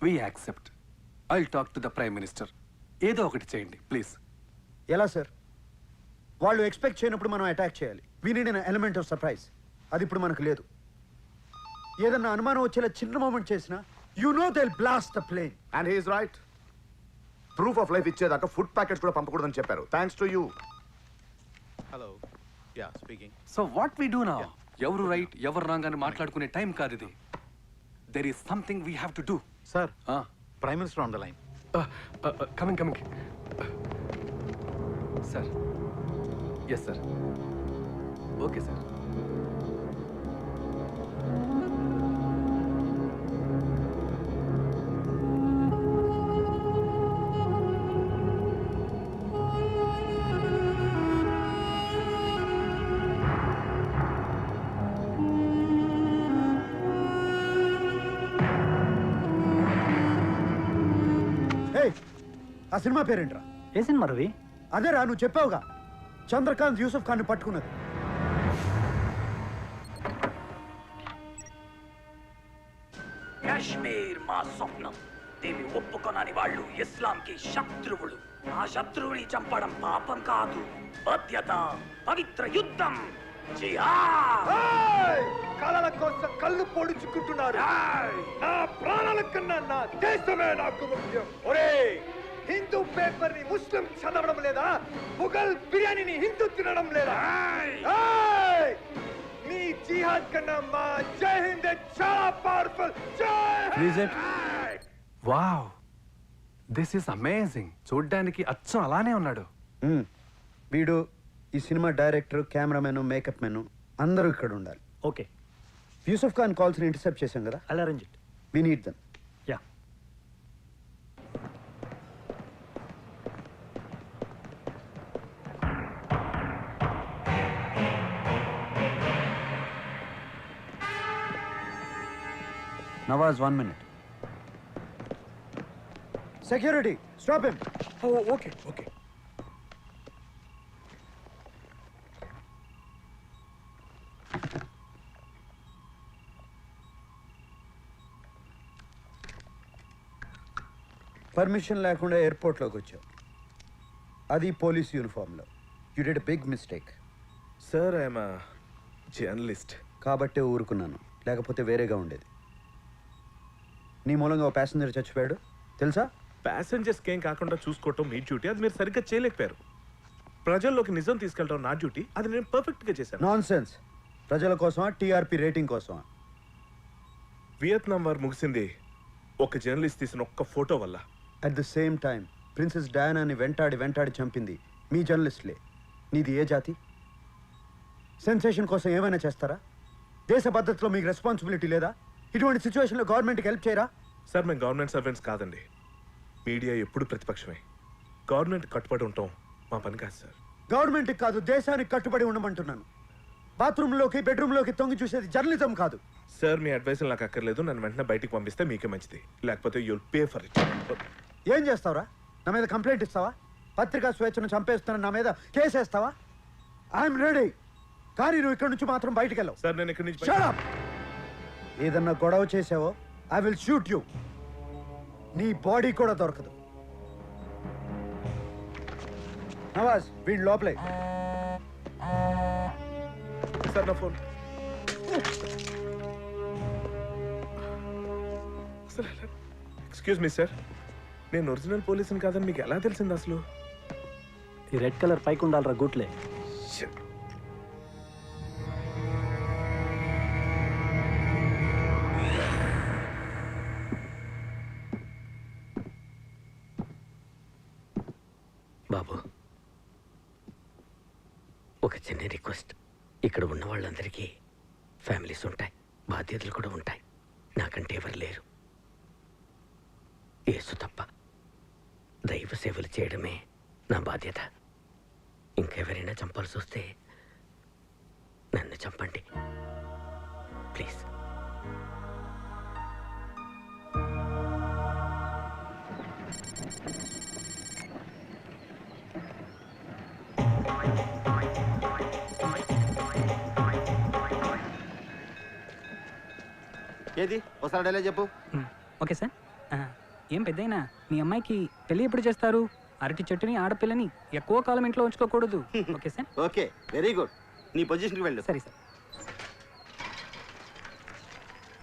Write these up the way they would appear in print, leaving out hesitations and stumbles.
We accept. I'll talk to the prime minister. ఏదో ఒకటి చేయండి ప్లీజ్. ఎలా సార్? వాళ్ళు ఎక్స్పెక్ట్ చేయనప్పుడు మనం అటాక్ చేయాలి. We need an element of surprise. అది ఇప్పుడు మనకు లేదు. ఏదన్నా అనుమానం వచ్చేలా చిన్న మూమెంట్ చేసినా you know they will blast the plane. And he is right. Proof of life ఇచ్చేదాకా ఫుడ్ ప్యాకెట్స్ కూడా పంపకూడదని చెప్పారు. Thanks to you. Hello, yeah speaking. So what we do now? ఎవరు రైట్ ఎవరు రాంగ్ అని మాట్లాడుకునే టైం కాదు ఇది. There is something we have to do. Sir, prime minister on the line. Coming sir. Yes sir. Okay sir. ఆ cinema పేరేంట్రా? ఏ cinema Ravi? అదేరా నువ్వు చెప్పావుగా, చంద్రకాంత్ యూసఫ్ ఖాన్ పట్టుకున్నది. కాశ్మీర్ మా స్వప్నం. దీన్ని ఒప్పుకొనని వాళ్ళు ఇస్లాంకి శత్రువులు. ఆ శత్రువుని చంపడం పాపం కాదు, బాధ్యత, పవిత్ర యుద్ధం. కళల కోసం కళ్ళు పొడుచుకుంటున్నారు. నా ప్రాణాల కన్నా నా దేశమే నాకు ముఖ్యం. ఒరేయ్, హిందూ పేపర్ ని ముస్లిం చదవడం లేదా? ముగల్ బిర్యానీని హిందూ తినడం లేదా? మీ జిహాద్ కన్నా మా జై హింద్ చాలా powerful. Wow, this is amazing. చూడ్డానికి అచ్చం అలానే ఉన్నాడు. వీడు ఈ cinema director, cameraman, makeup men అందరూ ఇక్కడ ఉండాలి. ఓకే. యూసఫ్ ఖాన్ కాల్స్ ని ఇంటర్సెప్ట్ చేశాం కదా, I'll arrange it. We need them. Yeah. Nawaz, 1 minute. Security, stop him. Okay okay. Permission లేకుండా ఎయిర్పోర్ట్లోకి వచ్చావు, అది పోలీస్ యూనిఫామ్లో. You did a big mistake. Sir, I'm journalist. కాబట్టే ఊరుకున్నాను, లేకపోతే వేరేగా ఉండేది. నీ మూలంగా ఓ ప్యాసింజర్ చచ్చిపోయాడు తెలుసా? ప్యాసింజర్స్కి ఏం కాకుండా చూసుకోవటం మీ డ్యూటీ. అది మీరు సరిగ్గా చేయలేకపోయారు. ప్రజల్లోకి నిజం తీసుకెళ్ళడం నా డ్యూటీ. అది నేను పర్ఫెక్ట్గా చేశాను. Non sense. ప్రజల కోసమా, టీఆర్పీ రేటింగ్ కోసమా? వియత్నాం వారు ముగిసింది ఒక జర్నలిస్ట్ తీసిన ఒక్క ఫోటో వల్ల. At the same time princess డయానాని వెంటాడి చంపింది మీ జర్నలిస్ట్లే. నీది ఏ జాతి? సెన్సేషన్ కోసం ఏమైనా చేస్తారా? దేశ పద్ధతిలో మీకు రెస్పాన్సిబిలిటీ లేదా? ఇటువంటి సిచ్యువేషన్లో గవర్నమెంట్కి హెల్ప్ చేయరా? సార్, మేము గవర్నమెంట్ సర్వెంట్స్ కాదండి. మీడియా ఎప్పుడు ప్రతిపక్షమే. గవర్నమెంట్ కట్టుబడి ఉంటాం మా పని కాదు సార్. గవర్నమెంట్కి కాదు, దేశానికి కట్టుబడి ఉండమంటున్నాను. బాత్రూంలోకి, బెడ్రూమ్లోకి తొంగి చూసేది జర్నలిజం కాదు. సార్, మీ అడ్వైస్ నాకు అక్కర్లేదు. నన్ను వెంటనే బయటికి పంపిస్తే మీకే మంచిది. లేకపోతే యుల్ పే ఫర్ ఇట్. ఏం చేస్తావురా? నా మీద కంప్లైంట్ ఇస్తావా? పత్రికా స్వేచ్ఛను చంపేస్తున్న నా మీద కేసేస్తావా? ఐఎమ్ రెడీ, కానీ నువ్వు ఇక్కడ నుంచి మాత్రం బయటికి వెళ్ళవు. సార్, నేను ఇక్కడి నుంచి Shut up! ఏదన్నా గొడవ చేసావో ఐ విల్ షూట్ యూ. నీ బాడీ కూడా దొరకదు. నవాజ్, వీడి లోపలే. సార్, నా ఫోన్. ఎక్స్క్యూజ్ మీ సార్, నేను ఒరిజినల్ పోలీసుని కాదని మీకు ఎలా తెలిసింది అసలు? ఈ రెడ్ కలర్ పైకి ఉండాలరా గుట్లే. బాబు, ఒక చిన్న రిక్వెస్ట్. ఇక్కడ ఉన్న వాళ్ళందరికీ ఫ్యామిలీస్ ఉంటాయి, బాధ్యతలు కూడా ఉంటాయి. నాకంటే ఎవరు లేరు, యేసు తప్ప. దైవ సేవలు చేయడమే నా బాధ్యత. ఇంకెవరైనా చంపాల్సి వస్తే నన్ను చంపండి ప్లీజ్. ఏది ఒకసారి డైలాగ్ చెప్పు. Okay sir. ఏం పెద్దయినా మీ అమ్మాయికి పెళ్లి ఎప్పుడు చేస్తారు? అరటి చెట్టుని ఆడపిల్లని ఎక్కువ కాలం ఇంట్లో ఉంచుకోకూడదు. Okay sir? Okay, very good. నీ పొజిషన్కి వెళ్ళు. సరే సార్.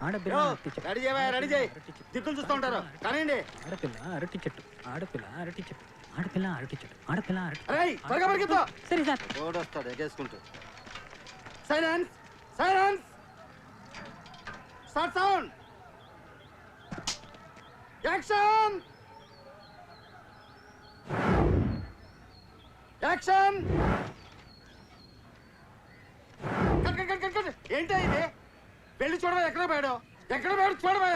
ఆడపిల్ల అరటి చెట్టు. రెడీ చేయవా, రెడీ చేయి. దిక్కులు చూస్తూ ఉంటారు కానివ్వండి. ఆడపిల్ల అరటి చెట్టు, ఆడపిల్ల అరటి చెట్టు, ఆడపిల్ల అరటి చెట్టు, ఆడపిల్ల అరటి చెట్టు. రేయ్, త్వరగా పరిగెత్తు. సరే సార్. ఓడొస్తాడు ఎగేసుకుంటూ. Silence, silence. Start sound. Action, action. Cut cut cut cut cut. ఏంటో ఇది? వెళ్ళి చూడవా, ఎక్కడ పోయాడు? ఎక్కడ పోయాడు చూడవా.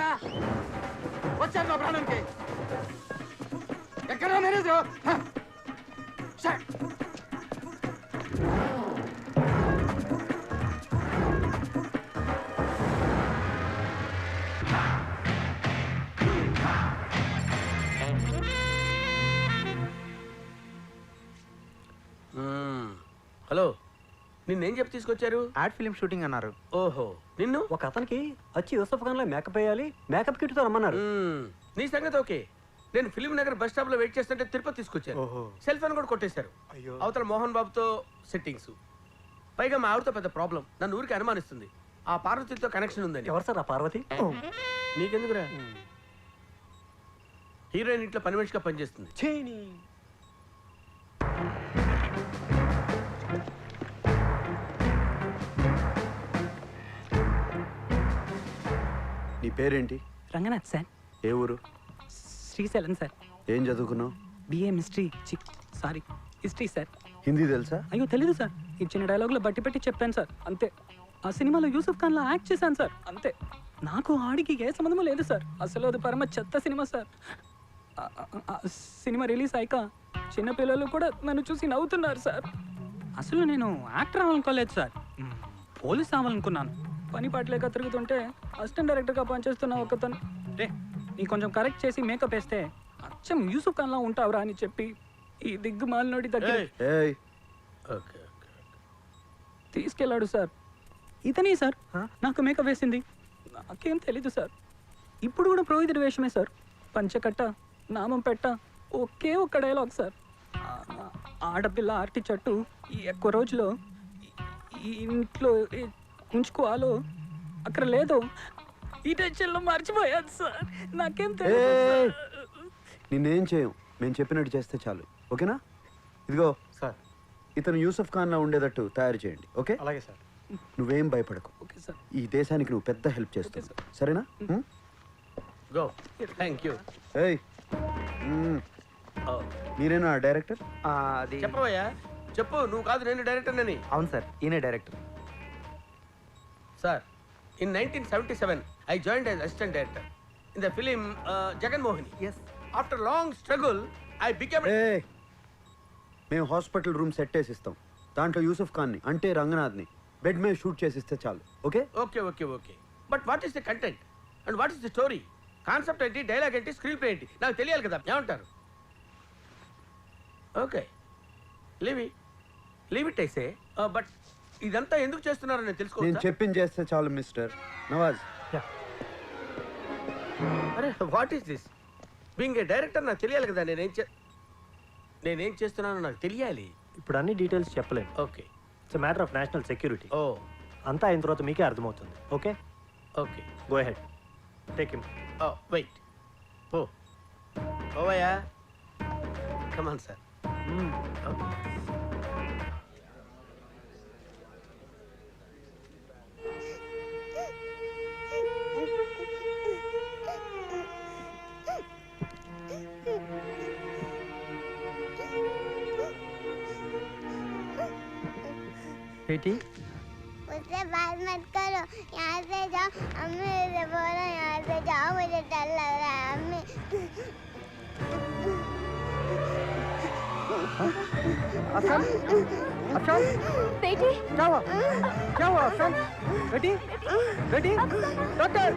వచ్చాను నా ప్రాణానికి. ఎక్కడ మేనేజర్? హలో, నిన్నేం చెప్పి తీసుకొచ్చారు? యాడ్ ఫిలిం షూటింగ్ అన్నారు. ఓహో, నిన్ను ఒక అతనికి వచ్చి యూసఫ్ ఖాన్ లో మేకప్ వేయాలి, మేకప్ కిట్ తో రమ్మన్నారు. నీ సంగతి ఓకే. నేను ఫిలిం నగర్ బస్ స్టాప్ లో వెయిట్ చేస్తుంటే తిరుపతి తీసుకొచ్చారు. సెల్ ఫోన్ కూడా కొట్టేశారు. అవతల మోహన్ బాబుతో సెట్టింగ్స్, పైగా మా ఆవిడతో పెద్ద ప్రాబ్లం. నన్ను ఊరికి అనుమానిస్తుంది. ఆ పార్వతితో కనెక్షన్ ఉందని. ఎవరు సార్ ఆ పార్వతి? నీకెందుకురా? హీరోయిన్ ఇంట్లో పని మనిషిగా పనిచేస్తుంది. నీ పేరేంటి? రంగనాథ్ సార్. ఏ ఊరు? శ్రీశైలం సార్. ఏం చదువుకున్నావు? BA mystery sorry history sir. Hindi తెలుసా? అయ్యో తెలీదు సార్. ఇచ్చిన డైలాగులో బట్టి పెట్టి చెప్పాను సార్, అంతే. ఆ సినిమాలో యూసుఫ్ ఖాన్ లా యాక్ట్ చేశాను సార్, అంతే. నాకు ఆడికి ఏ సంబంధం లేదు సార్. అసలు అది పరమ చెత్త సినిమా సార్. సినిమా రిలీజ్ అయ్యాక చిన్నపిల్లలు కూడా నన్ను చూసి నవ్వుతున్నారు సార్. అసలు నేను యాక్టర్ అవ్వాలనుకోలేదు సార్, పోలీస్ అవ్వాలనుకున్నాను. పని పాటలేక తిరుగుతుంటే అసిస్టెంట్ డైరెక్టర్గా పనిచేస్తున్న ఒకతను, రే నీ కొంచెం కరెక్ట్ చేసి మేకప్ వేస్తే అచ్చం యూసుఫ్ ఖాన్లా ఉంటావురా అని చెప్పి ఈ దిగ్గుమాలినోడి దగ్గర తీసుకెళ్ళాడు సార్. ఇతనే సార్ నాకు మేకప్ వేసింది. నాకేం తెలీదు సార్. ఇప్పుడు కూడా పురోహితుడి వేషమే సార్. పంచకట్ట, నామం పెట్ట, ఒకే ఒక్క డైలాగ్ సార్. ఆడపిల్ల అరటి చెట్టు ఈ ఎక్కువ రోజులో ఈ ఇంట్లో ఉంచుకోవాలో అక్కడ లేదు. ఈ టెన్షన్లో మర్చిపోయాను సార్. నాకేం తెలియదు సార్. నిన్నేం చేయం, మేము చెప్పినట్టు చేస్తే చాలు, ఓకేనా? ఇదిగో సార్. ఇతను యూసఫ్ ఖాన్ లా ఉండేటట్టు తయారు చేయండి, ఓకే? అలాగే సార్. నువ్వేం భయపడకు. Okay sir. ఈ దేశానికి నువ్వు పెద్ద హెల్ప్ చేస్తావు, సరేనా? గో. Thank you. ఏయ్, మీరేనా డైరెక్టర్? అది చెప్పవయ్యా, చెప్పు. నువ్వు కాదు, నేను డైరెక్టర్ అని. అవును సార్, ఈయనే director. Sir, in 1977 I joined as assistant director in the film Jagan Mohini. Yes. After long struggle I became మేము హాస్పిటల్ రూమ్ సెట్ చేసిస్తాం. దాంట్లో యూసుఫ్ ఖాన్ని అంటే రంగనాథ్ని బెడ్ మీద షూట్ చేసిస్తే చాలు, okay? Okay. But what is the content and what is the story? Concept ఏంటి, dialogue ఏంటి, screen play ఏంటి నాకు తెలియాలి కదా. ఏమంటారు? ఓకే, లీవ్ ఇట్ ఐసే. బట్ ఇదంతా ఎందుకు చేస్తున్నారో నేను నేను తెలుసుకోవచ్చా? చెప్పింది చేస్తే చాలు మిస్టర్ నవాజ్. అరే what is this? Being a director నాకు తెలియాలి కదా. నేనేం చేస్తున్నానో నాకు తెలియాలి. ఇప్పుడు అన్ని డీటెయిల్స్ చెప్పలేను. Okay. It's matter of national security. ఓ అంతా అయిన తర్వాత మీకే అర్థమవుతుంది, okay? Okay, go ahead, take him. Wait. ఓవయ్యా, కమాన్ సార్. ఓకే. बेटी मुझसे बात मत करो, यहाँ से जाओ। अम्मी मुझे बोलो यहाँ से जाओ, मुझे डर लग रहा है अम्मी। बेटी क्या हुआ अफसान? बेटी doctor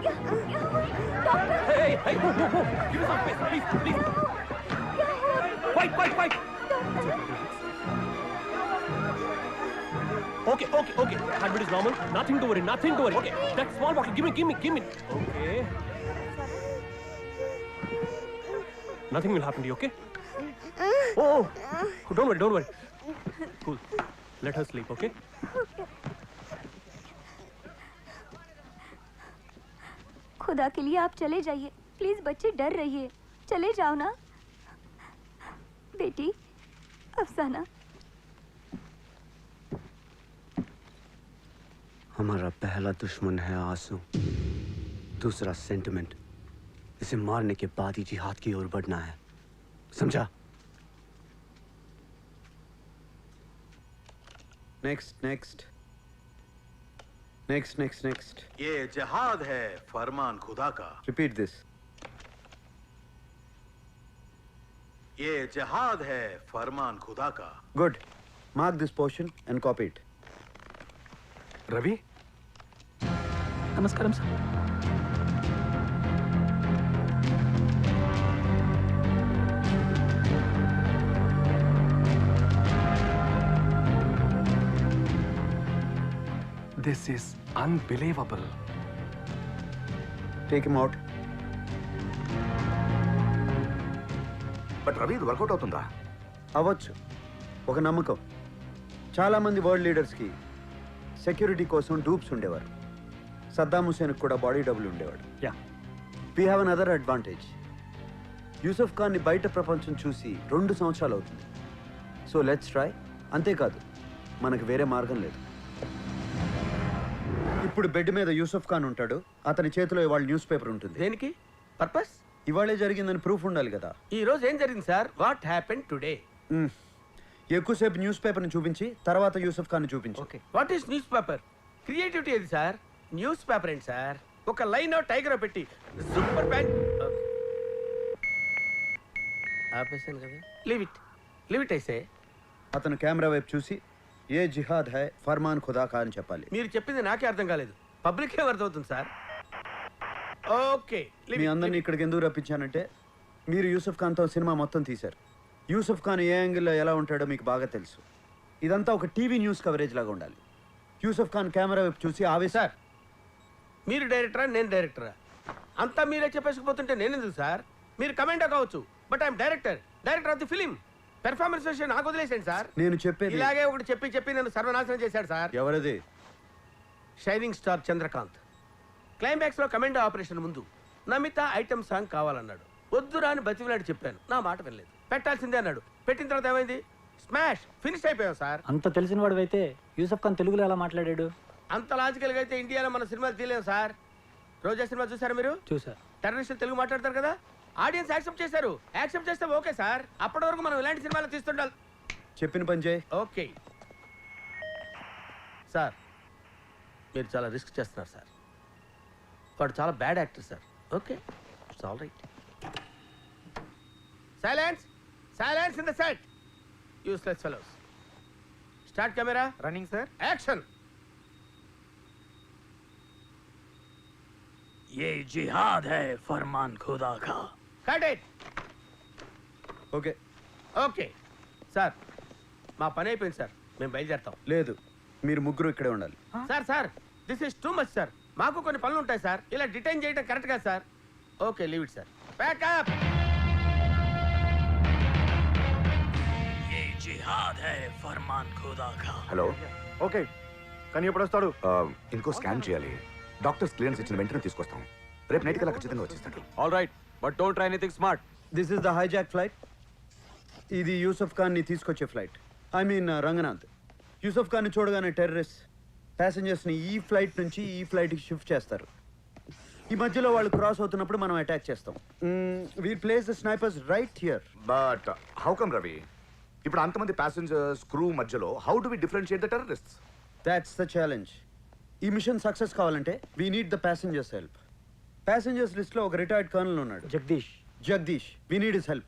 Okay. Heartbeat is normal. Nothing to worry. Okay. That small bottle. Give me. Okay. Nothing will happen to you, okay? Oh, don't worry. Cool. Let her sleep, okay? खुदा के लिए आप चले जाइए प्लीज, बच्चे डर रही है, चले जाओ ना बेटी। अफसाना, हमारा पहला दुश्मन है आंसू, दूसरा सेंटिमेंट। इसे मारने के बाद ही जिहाद की ओर बढ़ना है, समझा? नेक्स्ट। ये जिहाद है फरमान खुदा का। Repeat this. ये जिहाद है फरमान खुदा का। Good. Mark this portion and copy it. Ravi నమస్కారం sir. This is unbelievable. Take him out. But Ravi ఇది వర్కౌట్ అవుతుందా? అవ్వచ్చు, ఒక నమ్మకం. చాలామంది వరల్డ్ లీడర్స్కి సెక్యూరిటీ కోసం డూప్స్ ఉండేవారు. సద్దాం హుసేన్కి కూడా బాడీ డబుల్ ఉండేవాడు. Yeah, we have another advantage. Yusuf ఖాన్ని బయట ప్రపంచం చూసి 2 సంవత్సరాలు అవుతుంది. So let's try. అంతేకాదు, మనకు వేరే మార్గం లేదు. ఇప్పుడు బెడ్ మీద యూసఫ్ ఖాన్ ఉంటాడు, అతని చేతిలో ఇవాళ న్యూస్ పేపర్ ఉంటుంది. దేనికి పర్పస్? ఇవాళే జరిగిందని ప్రూఫ్ ఉండాలి కదా. ఈ రోజు ఏం జరిగింది సార్? What happen today? ఎక్కువసేపు న్యూస్ పేపర్ని చూపించి తర్వాత యూసఫ్ ఖాన్ చూపించు. Okay. What is news paper? Creativity ఏది సార్? న్యూస్ పేపర్ ఏంటి సార్? ఒక లైన్ టైగర్ పెట్టి సూపర్ బ్యాంక్ ఆపేసాను కదా. లీవ్ ఇట్ అయితే. అతను కెమెరా వైపు చూసి ఏ జిహాద్ హై ఫర్మాన్ ఖుదా కా అని చెప్పాలి. మీరు చెప్పింది నాకే అర్థం కాలేదు, పబ్లికే అర్థమవుతుంది సార్. ఓకే. మీ అందరినీ ఇక్కడికి ఎందుకు రప్పించానంటే మీరు యూసఫ్ ఖాన్తో సినిమా మొత్తం తీశారు. యూసఫ్ ఖాన్ ఏ యాంగిల్లో ఎలా ఉంటాడో మీకు బాగా తెలుసు. ఇదంతా ఒక టీవీ న్యూస్ కవరేజ్ లాగా ఉండాలి. యూసఫ్ ఖాన్ కెమెరా వైపు చూసి సార్, మీరు డైరెక్టరా నేను డైరెక్టరా? అంతా మీరే చెప్పేసుకుపోతుంటే నేను ఎందుకు సార్? మీరు కమెంటో కావచ్చు, but I'm director of the film. Performance విషయం నాకు వదిలేసేయండి సార్. నేను చెప్పేది ఇలాగే ఒకటి చెప్పి నన్ను సర్వనాశనం చేశాడు సార్. ఎవరది? Shining star Chandrakant. క్లైమాక్స్ లో కమెండో ఆపరేషన్ ముందు నమిత ఐటమ్ సాంగ్ కావాలన్నాడు. వద్దురా అని బతివిలాడి చెప్పాను, నా మాట వినలేదు. పెట్టాల్సిందే అన్నాడు. పెట్టిన తర్వాత ఏమైంది? స్మాష్ ఫినిష్ అయిపోయాం సార్. అంత తెలిసిన వాడు అయితే యూసఫ్ ఖాన్ తెలుగులో ఎలా మాట్లాడాడు? అంత లాజికల్ గా అయితే ఇండియాలో మన సినిమాలు తీయలేము సార్. రోజా సినిమా చూసారా మీరు? చూసా. టెర్రరిస్టులు తెలుగు మాట్లాడతారు కదా, ఆడియన్స్ యాక్సెప్ట్ చేశారు. యాక్సెప్ట్ చేస్తే ఓకే సార్. అప్పటి వరకు మనం ఇలాంటి సినిమాలు తీస్తుండాలి. చెప్పిన పని చేయి. ఓకే సార్, మీరు చాలా రిస్క్ చేస్తున్నారు సార్. వాడు చాలా bad actor sir. Okay, it's all right. Silence in the set, useless fellows. Start camera. Running sir. Action. ये जिहाद है फरमान खुदा का. Cut it. Okay. Okay sir, మా పని అయిపోయింది సార్, మేము బయలుదేరుతాం. లేదు, మీరు ముగ్గురు ఇక్కడే ఉండాలి. Sir this is too much sir. మాకు కొన్ని పనులు ఉంటాయి సార్. ఇలా డిటైన్ చేయడం కరెక్ట్ కాదు sir. Okay, leave it sir. Backup. ये जिहाद है फरमान खुदा का. హలో, ఓకే, కానీ ఎప్పుడు వస్తాడు? ఇంకో స్కాన్ చేయాలి. డాక్టర్స్ క్లియరెన్స్ ఇచ్చిన వెంటనే తీసుకొస్తాం. రేపు నైట్ కల్లా ఖచ్చితంగా వచ్చేస్తాడు. All right, but don't try anything smart. This is the hijack flight. ఇది యూసఫ్ ఖాన్ని తీసుకొచ్చే flight. I mean Ranganath. Yusuf ఖాన్ని చూడగానే టెర్రరిస్ట్ ప్యాసింజర్స్ని ఈ ఫ్లైట్ నుంచి ఈ ఫ్లైట్కి షిఫ్ట్ చేస్తారు. ఈ మధ్యలో వాళ్ళు క్రాస్ అవుతున్నప్పుడు మనం అటాక్ చేస్తాం. We place the snipers right here. But how come Ravi? ఇప్పుడు అంతమంది ప్యాసింజర్స్ క్రూ మధ్యలో how do we differentiate the terrorists? That's the challenge. ఈ మిషన్ సక్సెస్ కావాలంటే we need the passengers help. Passengers లిస్ట్లో ఒక రిటైర్డ్ కర్నల్ ఉన్నాడు, Jagadish. We need his help.